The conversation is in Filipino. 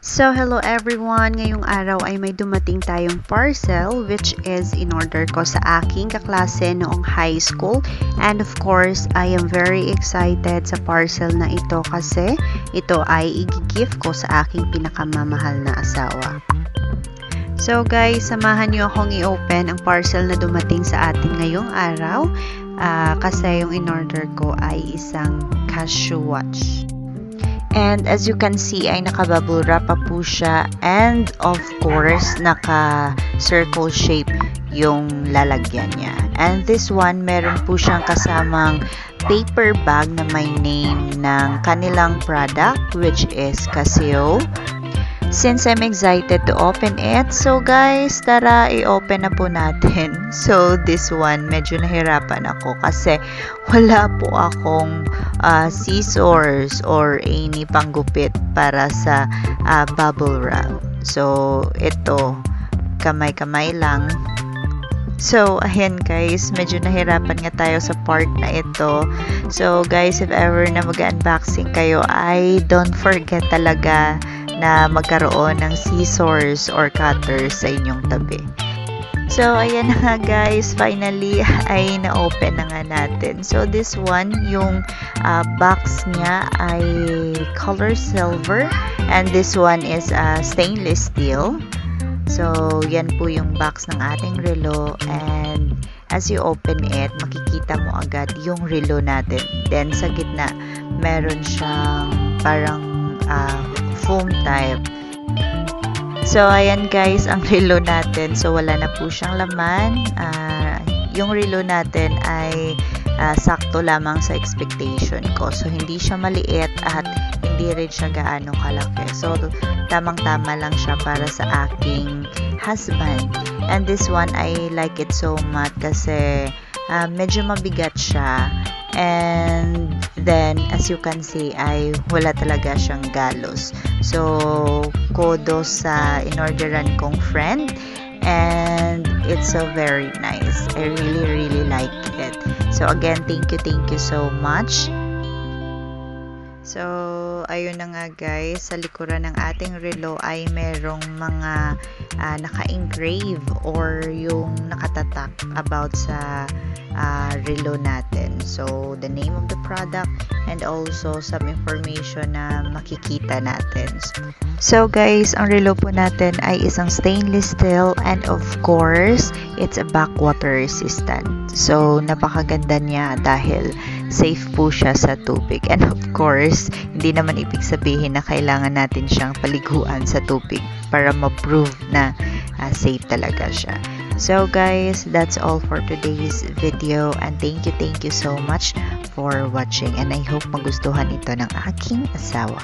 So, hello everyone! Ngayong araw ay may dumating tayong parcel which is in-order ko sa aking kaklase noong high school. And of course, I am very excited sa parcel na ito kasi ito ay i-gift ko sa aking pinakamamahal na asawa. So guys, samahan niyo akong i-open ang parcel na dumating sa atin ngayong araw kasi yung in-order ko ay isang Casio watch. And as you can see, ay naka-bubble wrap pa po siya. And of course, naka-circle shape yung lalagyan niya. And this one, meron po siyang kasamang paper bag na may name ng kanilang product, which is Casio. Since I'm excited to open it, so guys, tara, i-open na po natin. So, this one, medyo nahirapan ako kasi wala po akong scissors or any panggupit para sa bubble wrap. So, ito, kamay-kamay lang. So, ayan guys, medyo nahirapan nga tayo sa part na ito. So, guys, if ever na mag-unboxing kayo, ay don't forget talaga na magkaroon ng scissors or cutters sa inyong tabi. So, ayan na nga guys, finally ay na-open na nga natin. So, this one, yung box niya ay color silver and this one is stainless steel. So, yan po yung box ng ating relo and as you open it, makikita mo agad yung relo natin. Then, sa gitna, meron siyang parang foam type. So, ayan guys, ang relo natin. So, wala na po siyang laman. Yung relo natin ay sakto lamang sa expectation ko. So, hindi siya maliit at hindi rin siya gaano kalaki. So, tamang-tama lang siya para sa aking husband. And this one, I like it so much kasi medyo mabigat siya. And then, as you can see, ay wala talaga siyang galos. So, kudos sa in-orderan kong friend. And it's so very nice. I really like it. So, again, thank you so much. So, ayun na nga guys, sa likuran ng ating relo ay merong mga naka-engrave or yung nakatatak about sa relo natin. So, the name of the product and also some information na makikita natin. So, guys, ang relo po natin ay isang stainless steel and of course, it's a backwater resistant. So, napakaganda niya dahil safe po siya sa tubig. And of course, hindi naman ibig sabihin na kailangan natin siyang paliguan sa tubig para ma-prove na safe talaga siya. So guys, that's all for today's video and thank you so much for watching and I hope magustuhan ito ng aking asawa.